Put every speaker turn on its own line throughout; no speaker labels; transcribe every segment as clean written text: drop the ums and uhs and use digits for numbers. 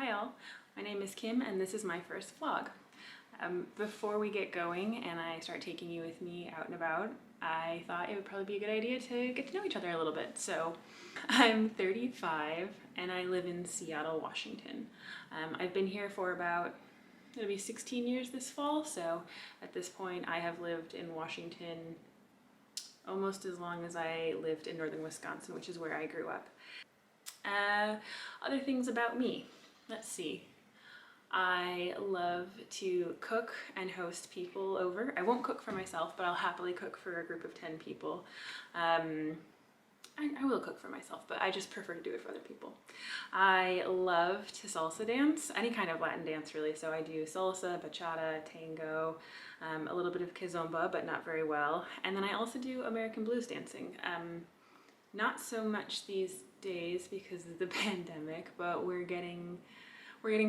Hi all, my name is Kim and this is my first vlog. Before we get going and I start taking you with me out and about, I thought it would probably be a good idea to get to know each other a little bit. So I'm 35 and I live in Seattle, Washington. I've been here for about, it'll be 16 years this fall, so at this point I have lived in Washington almost as long as I lived in northern Wisconsin, which is where I grew up. Other things about me. Let's see. I love to cook and host people over. I won't cook for myself, but I'll happily cook for a group of 10 people. I will cook for myself, but I just prefer to do it for other people. I love to salsa dance, any kind of Latin dance really. So I do salsa, bachata, tango, a little bit of kizomba, but not very well. And then I also do American blues dancing. Not so much these days because of the pandemic, but we're getting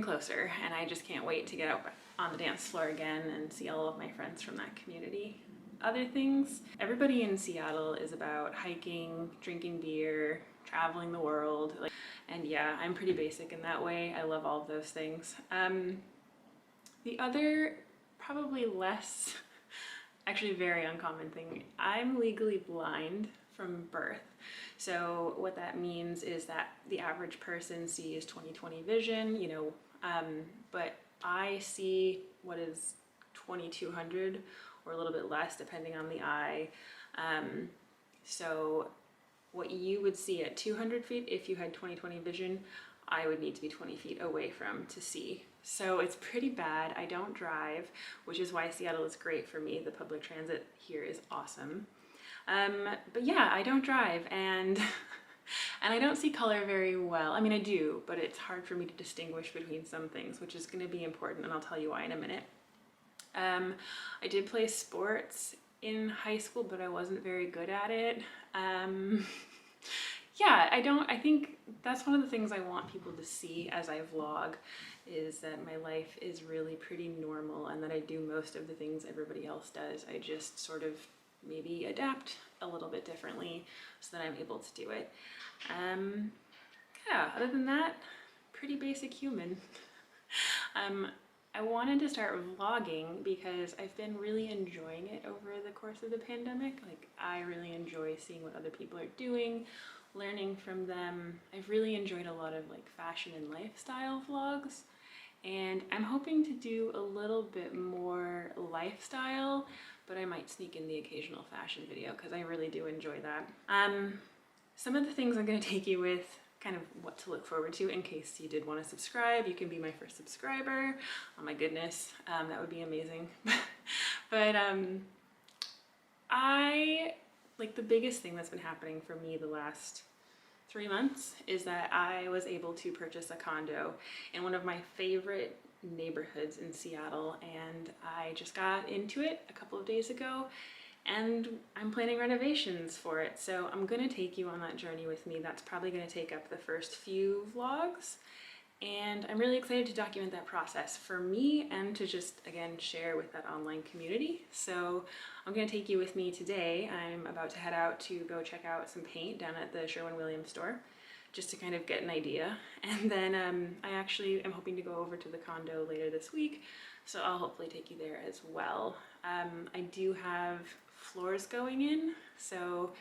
closer, and I just can't wait to get out on the dance floor again and see all of my friends from that community. Other things, everybody in Seattle is about hiking, drinking beer, traveling the world, and yeah, I'm pretty basic in that way. I love all of those things. The other, probably less, actually very uncommon thing, I'm legally blind from birth. So what that means is that the average person sees 20/20 vision, you know, but I see what is 2200 or a little bit less depending on the eye. So what you would see at 200 feet if you had 20/20 vision, I would need to be 20 feet away from to see. So it's pretty bad. I don't drive, which is why Seattle is great for me. The public transit here is awesome. But yeah, I don't drive and I don't see color very well. I mean, I do, but it's hard for me to distinguish between some things, which is going to be important, and I'll tell you why in a minute. I did play sports in high school, but I wasn't very good at it. Yeah, I think that's one of the things I want people to see as I vlog, is that my life is really pretty normal and that I do most of the things everybody else does. I just sort of maybe adapt a little bit differently so that I'm able to do it. Yeah, other than that, pretty basic human. I wanted to start vlogging because I've been really enjoying it over the course of the pandemic. Like, I really enjoy seeing what other people are doing, learning from them. I've really enjoyed a lot of like fashion and lifestyle vlogs, and I'm hoping to do a little bit more lifestyle, but I might sneak in the occasional fashion video because I really do enjoy that. Some of the things I'm going to take you with, kind of what to look forward to in case you did want to subscribe. You can be my first subscriber. Oh my goodness, that would be amazing. But the biggest thing that's been happening for me the last 3 months is that I was able to purchase a condo in one of my favorite neighborhoods in Seattle, and I just got into it a couple of days ago, and I'm planning renovations for it. So I'm gonna take you on that journey with me. That's probably gonna take up the first few vlogs, and I'm really excited to document that process for me and to just, again, share with that online community. So I'm gonna take you with me today. I'm about to head out to go check out some paint down at the Sherwin-Williams store, just to kind of get an idea. And then I actually am hoping to go over to the condo later this week, so I'll hopefully take you there as well. I do have floors going in, so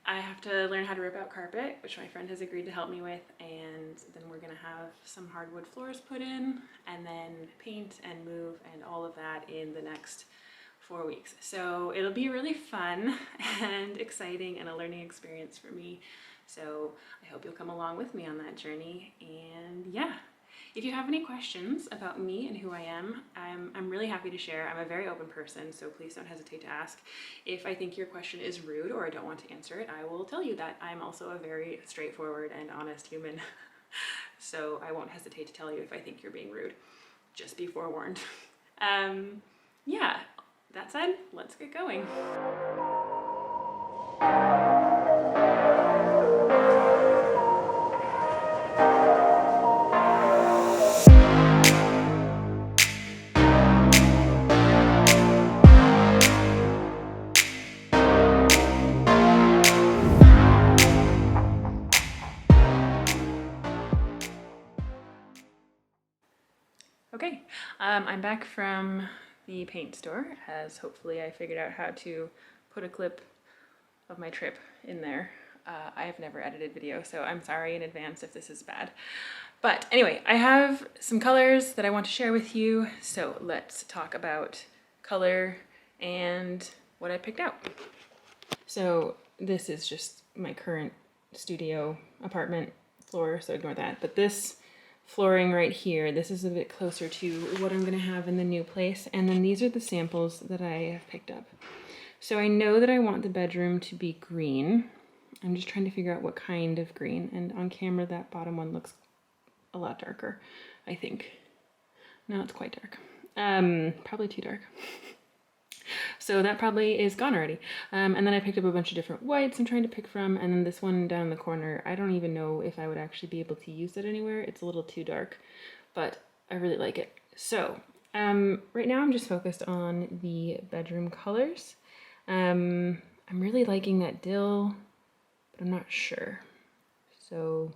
I have to learn how to rip out carpet, which my friend has agreed to help me with, and then we're gonna have some hardwood floors put in, and then paint and move and all of that in the next 4 weeks. So it'll be really fun and exciting and a learning experience for me. So I hope you'll come along with me on that journey. And yeah, if you have any questions about me and who I am, I'm really happy to share. I'm a very open person, so please don't hesitate to ask. If I think your question is rude or I don't want to answer it, I will tell you that. I'm also a very straightforward and honest human. So I won't hesitate to tell you if I think you're being rude. Just be forewarned. Yeah, that said, let's get going. Okay, I'm back from the paint store, as hopefully I figured out how to put a clip of my trip in there. I have never edited video, so I'm sorry in advance if this is bad. But anyway, I have some colors that I want to share with you, so let's talk about color and what I picked out. So this is just my current studio apartment floor, so ignore that. But this flooring right here, this is a bit closer to what I'm gonna have in the new place. And then these are the samples that I have picked up. So I know that I want the bedroom to be green. I'm just trying to figure out what kind of green. And on camera, that bottom one looks a lot darker, I think. No, it's quite dark. Probably too dark. So that probably is gone already. And then I picked up a bunch of different whites I'm trying to pick from. And then this one down in the corner, I don't even know if I would actually be able to use it anywhere. It's a little too dark, but I really like it. So right now I'm just focused on the bedroom colors. I'm really liking that dill, but I'm not sure. So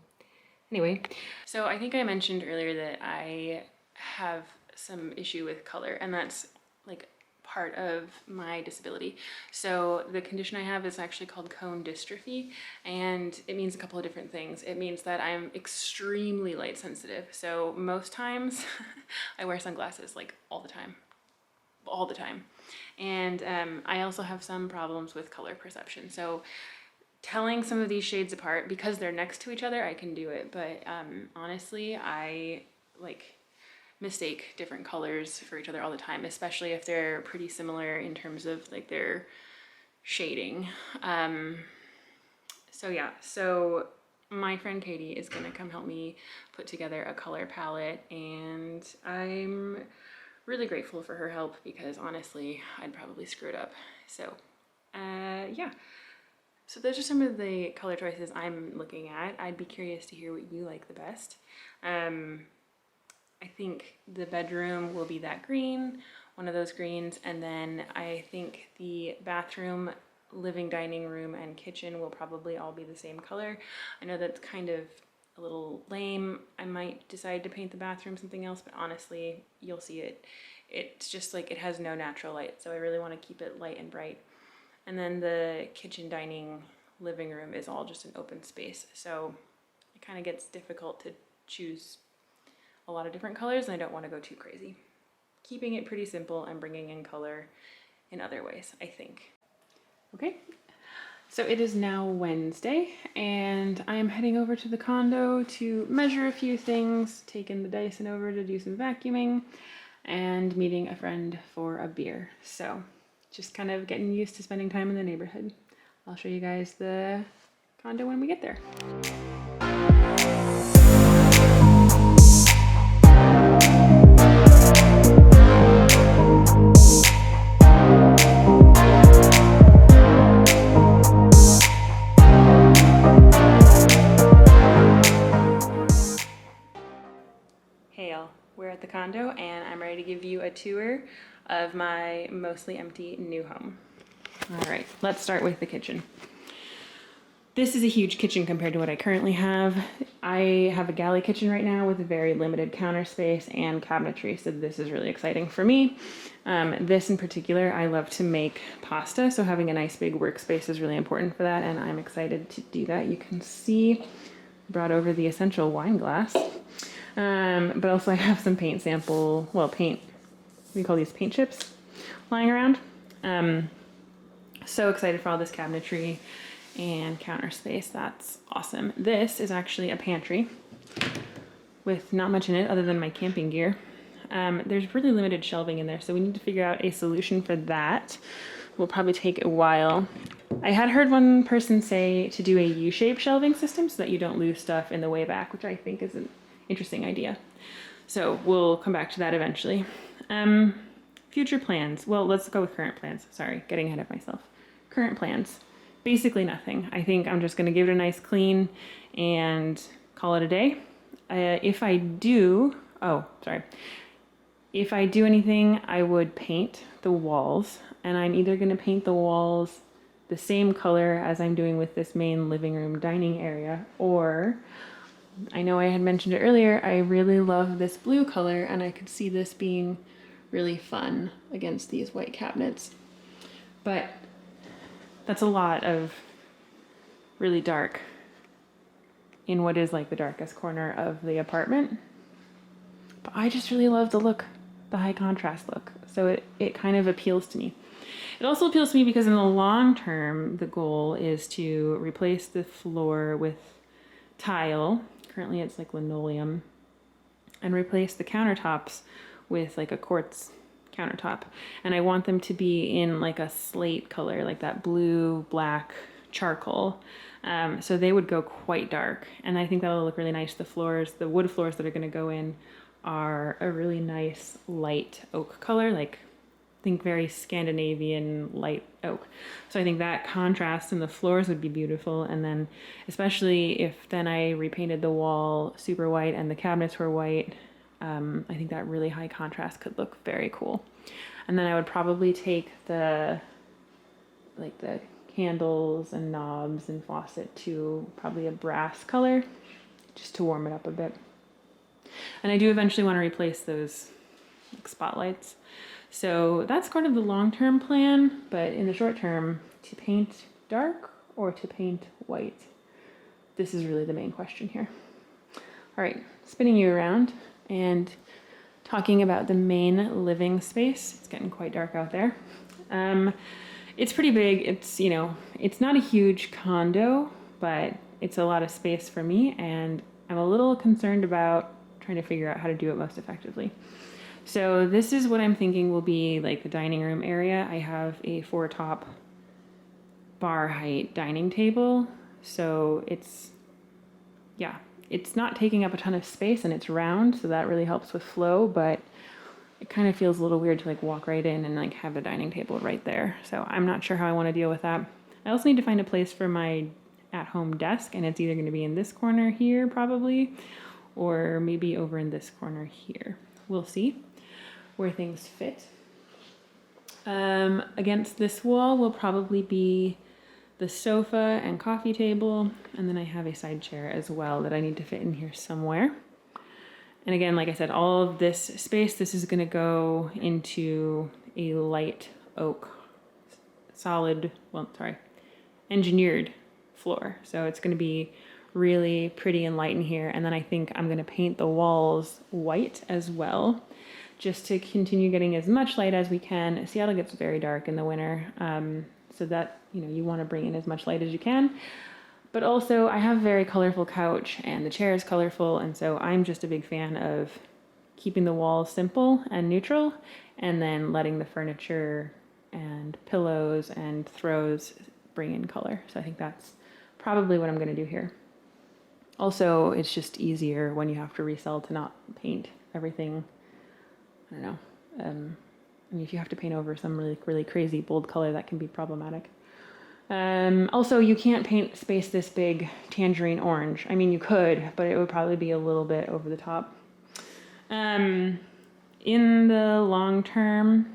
anyway, so I think I mentioned earlier that I have some issue with color, and that's like part of my disability. So the condition I have is actually called cone dystrophy, and it means a couple of different things. It means that I'm extremely light sensitive. So most times I wear sunglasses like all the time. And I also have some problems with color perception. So telling some of these shades apart, because they're next to each other, I can do it. But honestly, I mistake different colors for each other all the time, especially if they're pretty similar in terms of like their shading. So yeah, so my friend Katie is gonna come help me put together a color palette, and I'm really grateful for her help because honestly, I'd probably screw it up. So yeah. So those are some of the color choices I'm looking at. I'd be curious to hear what you like the best. I think the bedroom will be that green, one of those greens, and then I think the bathroom, living, dining room, and kitchen will probably all be the same color. I know that's kind of a little lame. I might decide to paint the bathroom something else, but honestly, you'll see it. It's just like it has no natural light, so I really want to keep it light and bright. And then the kitchen, dining, living room is all just an open space, so it kind of gets difficult to choose a lot of different colors, and I don't want to go too crazy. Keeping it pretty simple and bringing in color in other ways, I think. Okay, so it is now Wednesday, and I am heading over to the condo to measure a few things, taking the Dyson over to do some vacuuming, and meeting a friend for a beer. So just kind of getting used to spending time in the neighborhood. I'll show you guys the condo when we get there. Hey y'all, we're at the condo and I'm ready to give you a tour of my mostly empty new home. All right, let's start with the kitchen. This is a huge kitchen compared to what I currently have. I have a galley kitchen right now with a very limited counter space and cabinetry, so this is really exciting for me. This in particular, I love to make pasta, so having a nice big workspace is really important for that, and I'm excited to do that. You can see I brought over the essential wine glass, but also I have some paint sample, well, paint, we call these paint chips, lying around. So excited for all this cabinetry and counter space. That's awesome. This is actually a pantry with not much in it other than my camping gear. There's really limited shelving in there, so we need to figure out a solution for that. Will probably take a while. I had heard one person say to do a U-shaped shelving system so that you don't lose stuff in the way back, which I think is an interesting idea. So we'll come back to that eventually. Future plans. Well, let's go with current plans. Sorry, getting ahead of myself. Current plans. Basically nothing. I think I'm just going to give it a nice clean and call it a day. If I do anything, I would paint the walls, and I'm either going to paint the walls the same color as I'm doing with this main living room dining area, or I know I had mentioned it earlier, I really love this blue color and I could see this being really fun against these white cabinets. But that's a lot of really dark in what is like the darkest corner of the apartment. But I just really love the look, the high contrast look. So it kind of appeals to me. It also appeals to me because in the long term, the goal is to replace the floor with tile. Currently it's like linoleum, and replace the countertops with like a quartz countertop. And I want them to be in like a slate color, like that blue, black, charcoal. So they would go quite dark. And I think that'll look really nice. The floors, the wood floors that are gonna go in are a really nice light oak color, like think very Scandinavian light oak. So I think that contrast in the floors would be beautiful. And then especially if then I repainted the wall super white and the cabinets were white, I think that really high contrast could look very cool. And then I would probably take the candles and knobs and faucet to probably a brass color just to warm it up a bit. And I do eventually want to replace those like spotlights. So that's kind of the long-term plan, but in the short term, to paint dark or to paint white? This is really the main question here. All right, spinning you around and talking about the main living space. It's getting quite dark out there. It's pretty big. It's, you know, it's not a huge condo, but it's a lot of space for me, and I'm a little concerned about trying to figure out how to do it most effectively. So this is what I'm thinking will be like the dining room area. I have a 4-top bar height dining table. So it's not taking up a ton of space and it's round. So that really helps with flow, but it kind of feels a little weird to like walk right in and like have a dining table right there. So I'm not sure how I want to deal with that. I also need to find a place for my at-home desk, and it's either going to be in this corner here probably, or maybe over in this corner here. We'll see where things fit. Against this wall will probably be the sofa and coffee table, and then I have a side chair as well that I need to fit in here somewhere. And again, like I said, all of this space, this is gonna go into a light oak, engineered floor. So it's gonna be really pretty and light in here. And then I think I'm gonna paint the walls white as well, just to continue getting as much light as we can. Seattle gets very dark in the winter, so that, you know, you want to bring in as much light as you can. But also I have a very colorful couch and the chair is colorful, and so I'm just a big fan of keeping the walls simple and neutral, and then letting the furniture and pillows and throws bring in color. So I think that's probably what I'm going to do here. Also, it's just easier when you have to resell to not paint everything. I don't know. I mean, if you have to paint over some really, really crazy bold color, that can be problematic. Also, you can't paint space this big tangerine orange. I mean, you could, but it would probably be a little bit over the top. In the long term,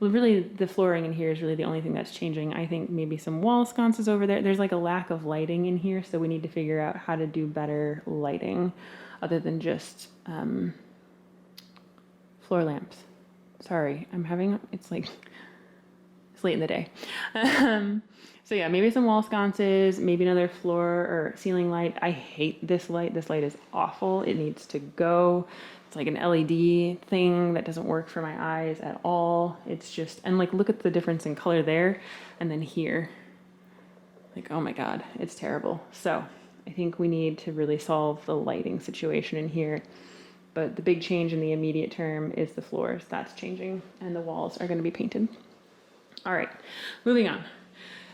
well, really, the flooring in here is really the only thing that's changing. I think maybe some wall sconces over there. There's like a lack of lighting in here, so we need to figure out how to do better lighting other than just floor lamps. Sorry, it's late in the day. So yeah, maybe some wall sconces, maybe another floor or ceiling light. I hate this light. This light is awful. It needs to go. It's like an LED thing that doesn't work for my eyes at all. It's just, and like, look at the difference in color there and then here. Like, oh my God, it's terrible. So I think we need to really solve the lighting situation in here. But the big change in the immediate term is the floors. That's changing, and the walls are going to be painted. All right, moving on.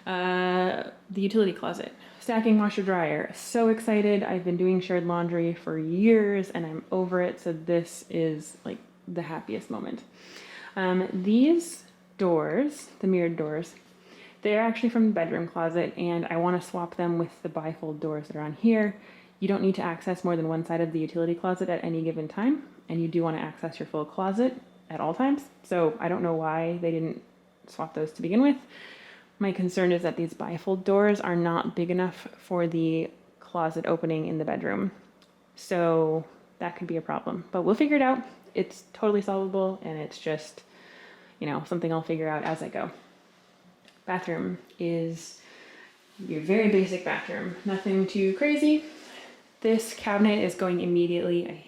The utility closet. Stacking washer dryer. So excited. I've been doing shared laundry for years and I'm over it. So this is like the happiest moment. These doors, the mirrored doors, they're actually from the bedroom closet, and I want to swap them with the bifold doors that are on here. You don't need to access more than one side of the utility closet at any given time, and you do want to access your full closet at all times. So I don't know why they didn't swap those to begin with. My concern is that these bifold doors are not big enough for the closet opening in the bedroom. So that could be a problem, but we'll figure it out. It's totally solvable, and it's just, something I'll figure out as I go. Bathroom is your very basic bathroom, nothing too crazy. This cabinet is going immediately. I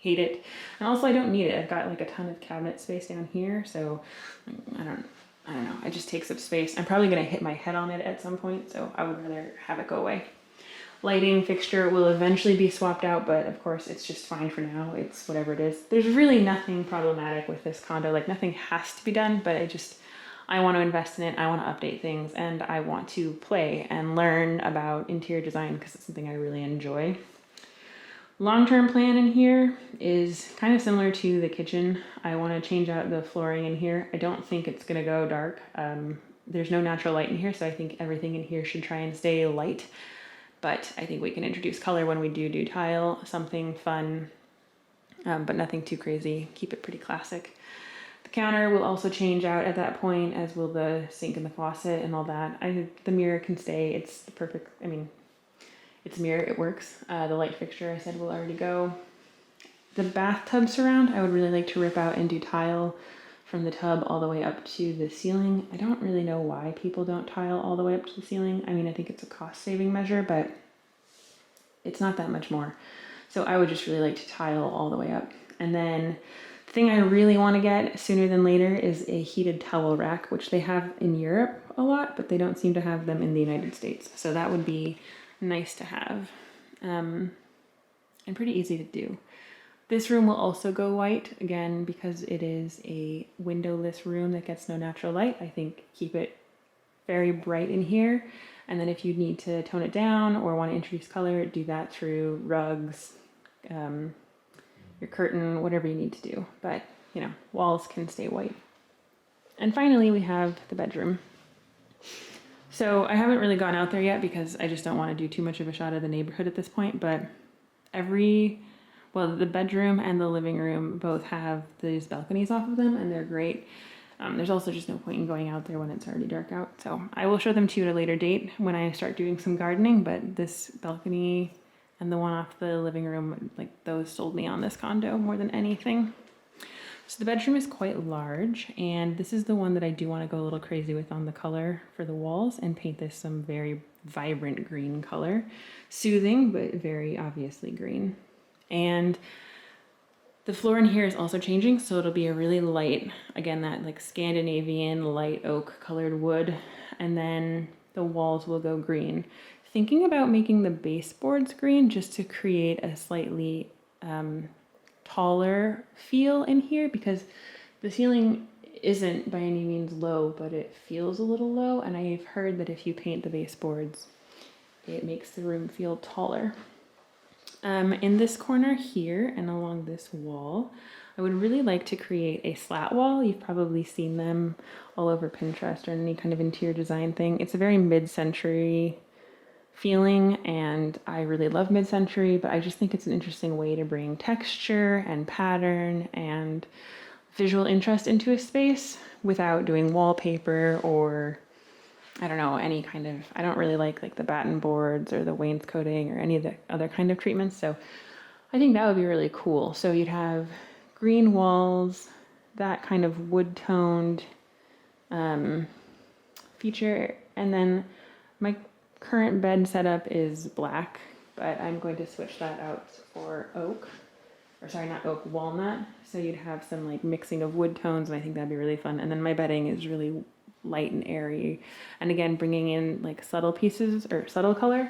hate it. And also I don't need it. I've got like a ton of cabinet space down here, so I don't know. It just takes up space. I'm probably gonna hit my head on it at some point, so I would rather have it go away. Lighting fixture will eventually be swapped out, but of course it's just fine for now. It's whatever it is. There's really nothing problematic with this condo. Like, nothing has to be done, but I want to invest in it. I want to update things, and I want to play and learn about interior design because it's something I really enjoy. Long-term plan in here is kind of similar to the kitchen. I want to change out the flooring in here. I don't think it's going to go dark. There's no natural light in here, so I think everything in here should try and stay light. But I think we can introduce color when we do tile, something fun, but nothing too crazy. Keep it pretty classic. The counter will also change out at that point, as will the sink and the faucet and all that. The mirror can stay. It's the perfect, it's a mirror, it works. The light fixture I said will already go. The bathtub surround, I would really like to rip out and do tile from the tub all the way up to the ceiling. I don't really know why people don't tile all the way up to the ceiling. I think it's a cost-saving measure, but it's not that much more. So I would just really like to tile all the way up. And then the thing I really want to get sooner than later is a heated towel rack, which they have in Europe a lot, but they don't seem to have them in the United States. So that would be nice to have, and pretty easy to do. This room will also go white, again, because it is a windowless room that gets no natural light. I think keep it very bright in here, and then if you need to tone it down or want to introduce color, do that through rugs, your curtain, whatever you need to do. But, walls can stay white. And finally, we have the bedroom. So I haven't really gone out there yet because I just don't want to do too much of a shot of the neighborhood at this point, but the bedroom and the living room both have these balconies off of them, and they're great. There's also just no point in going out there when it's already dark out. So I will show them to you at a later date when I start doing some gardening, but this balcony and the one off the living room, those sold me on this condo more than anything. So the bedroom is quite large, and this is the one that I do want to go a little crazy with on the color for the walls and paint this some very vibrant green color. Soothing, but very obviously green. And the floor in here is also changing, so it'll be a really light, again, that Scandinavian light oak colored wood, and then the walls will go green. Thinking about making the baseboards green just to create a slightly taller feel in here, because the ceiling isn't by any means low, but it feels a little low, and I've heard that if you paint the baseboards, it makes the room feel taller. In this corner here and along this wall, I would really like to create a slat wall. You've probably seen them all over Pinterest or any kind of interior design thing. It's a very mid-century feeling, and I really love mid-century, but I just think it's an interesting way to bring texture and pattern and visual interest into a space without doing wallpaper or I don't really like the batten boards or the wainscoting or any of the other kind of treatments. So I think that would be really cool. So you'd have green walls, that kind of wood toned feature. And then my current bed setup is black, but I'm going to switch that out for oak, or sorry, not oak, walnut. So you'd have some mixing of wood tones, and I think that'd be really fun. And then my bedding is really light and airy, and again bringing in subtle pieces or subtle color,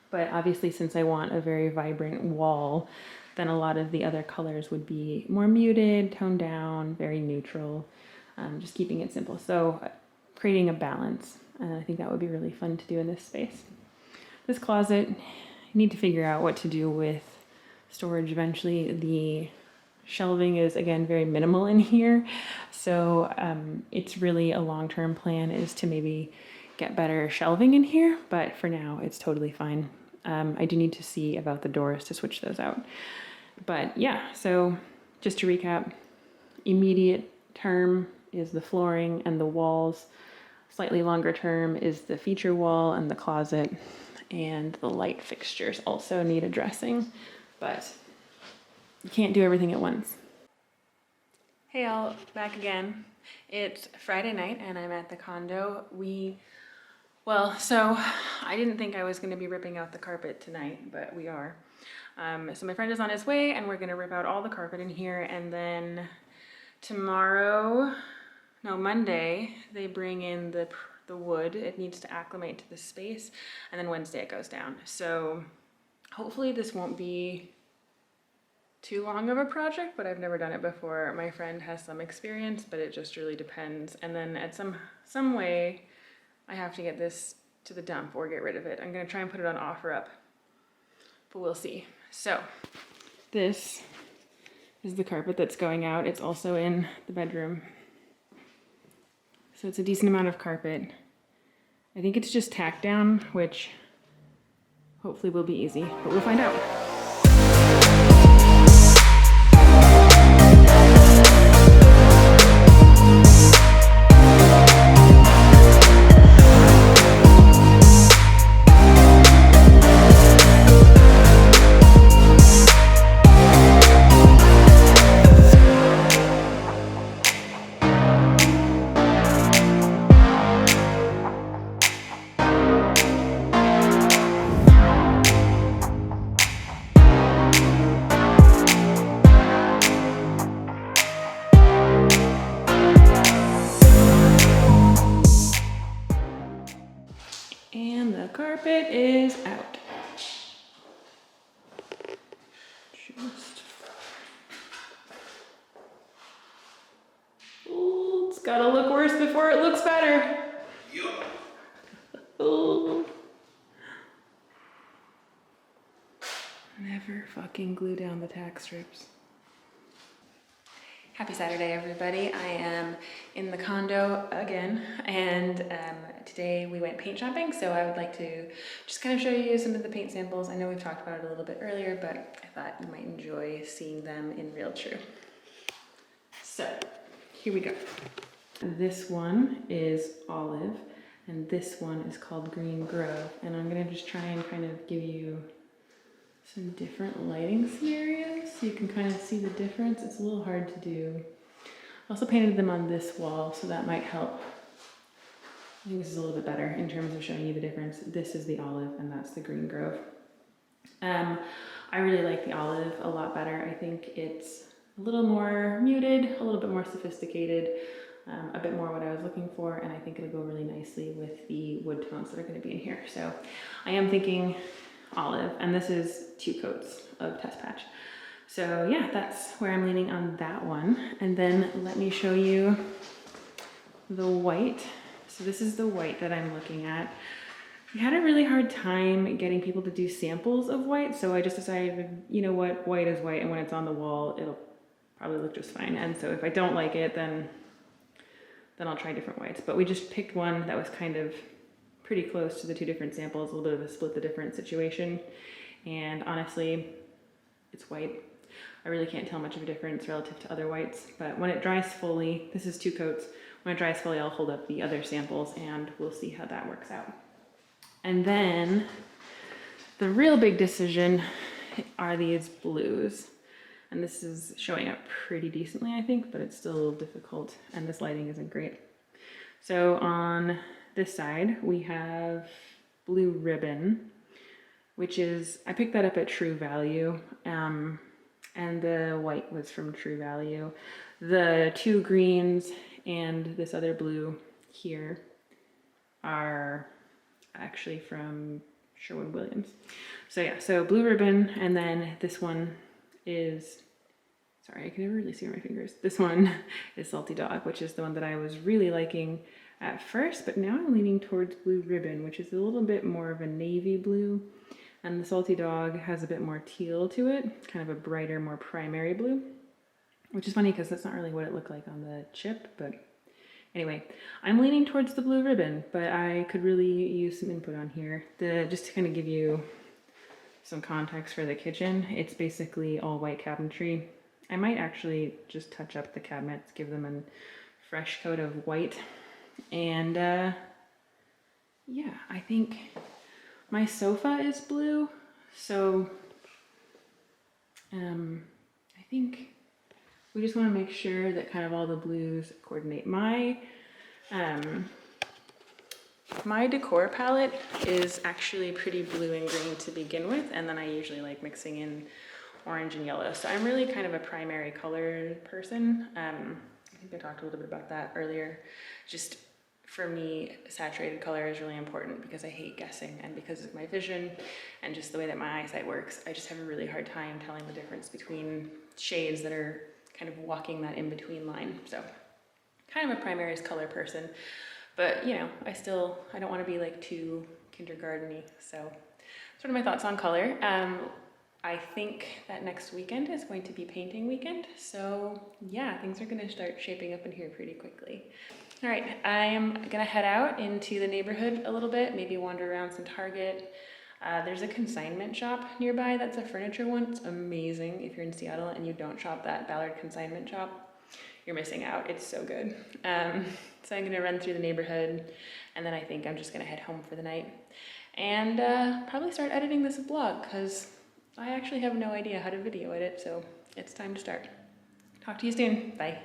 but obviously since I want a very vibrant wall, then a lot of the other colors would be more muted, toned down, very neutral, just keeping it simple. So creating a balance, and I think that would be really fun to do in this space. This closet, I need to figure out what to do with storage eventually. The shelving is, again, very minimal in here. So it's really a long-term plan is to maybe get better shelving in here, but for now it's totally fine. I do need to see about the doors to switch those out. But yeah, so just to recap, immediate term is the flooring and the walls. Slightly longer term is the feature wall and the closet. and the light fixtures also need addressing, but you can't do everything at once. Hey all, back again. It's Friday night and I'm at the condo. So I didn't think I was going to be ripping out the carpet tonight, but we are. So my friend is on his way and we're going to rip out all the carpet in here, and then Monday, they bring in the wood. It needs to acclimate to the space, and then Wednesday it goes down. So hopefully this won't be too long of a project, but I've never done it before. My friend has some experience, but it just really depends. And then at some way, I have to get this to the dump or get rid of it. I'm gonna try and put it on OfferUp, but we'll see. So this is the carpet that's going out. It's also in the bedroom. So it's a decent amount of carpet. I think it's just tacked down, which hopefully will be easy, but we'll find out. And the carpet is out. Ooh, it's gotta look worse before it looks better. Yup. Ooh. Never fucking glue down the tack strips. Happy Saturday, everybody. I am in the condo again, and today we went paint shopping, so I would like to just kind of show you some of the paint samples. I know we've talked about it a little bit earlier, but I thought you might enjoy seeing them in real true. So, here we go. This one is olive, and this one is called Green Grove, and I'm gonna just try and kind of give you some different lighting scenarios so you can kind of see the difference. It's a little hard to do. I also painted them on this wall, so that might help. I think this is a little bit better in terms of showing you the difference. This is the olive and that's the Green Grove. I really like the olive a lot better. I think it's a little more muted, a little bit more sophisticated, a bit more what I was looking for, and I think it'll go really nicely with the wood tones that are going to be in here. So I am thinking olive, and this is 2 coats of Test Patch. So yeah, that's where I'm leaning on that one. And then let me show you the white. So this is the white that I'm looking at. We had a really hard time getting people to do samples of white, so I just decided, you know what, white is white, and when it's on the wall, it'll probably look just fine. And so if I don't like it, then I'll try different whites. But we just picked one that was kind of pretty close to the 2 different samples, a little bit of a split the difference situation. And honestly, it's white. I really can't tell much of a difference relative to other whites, but when it dries fully, this is 2 coats, when it dries fully, I'll hold up the other samples and we'll see how that works out. And then the real big decision are these blues. And this is showing up pretty decently, I think, but it's still a little difficult and this lighting isn't great. So on this side, we have Blue Ribbon, which is, I picked that up at True Value, and the white was from True Value. The 2 greens and this other blue here are actually from Sherwin-Williams. So yeah, so Blue Ribbon, and then this one is, sorry, I can never really see my fingers. This one is Salty Dog, which is the one that I was really liking at first, but now I'm leaning towards Blue Ribbon, which is a little bit more of a navy blue, and the Salty Dog has a bit more teal to it, kind of a brighter, more primary blue, which is funny because that's not really what it looked like on the chip, but anyway, I'm leaning towards the Blue Ribbon, but I could really use some input on here. Just to kind of give you some context for the kitchen, it's basically all white cabinetry. I might actually just touch up the cabinets, give them a fresh coat of white. And yeah, I think My sofa is blue, so I think we just want to make sure that kind of all the blues coordinate. My decor palette is actually pretty blue and green to begin with, and then I usually like mixing in orange and yellow. So I'm really kind of a primary color person. I think I talked a little bit about that earlier. Just for me, saturated color is really important because I hate guessing, and because of my vision and just the way that my eyesight works, I just have a really hard time telling the difference between shades that are kind of walking that in-between line. So kind of a primary color person, but you know, I don't want to be like too kindergarten-y. So sort of my thoughts on color. I think that next weekend is going to be painting weekend. So yeah, things are going to start shaping up in here pretty quickly. All right, I am gonna head out into the neighborhood a little bit, maybe wander around some Target. There's a consignment shop nearby that's a furniture one. It's amazing. If you're in Seattle and you don't shop that Ballard consignment shop, you're missing out. It's so good. So I'm gonna run through the neighborhood, and then I think I'm just gonna head home for the night and probably start editing this vlog, because I actually have no idea how to video edit, so it's time to start. Talk to you soon. Bye.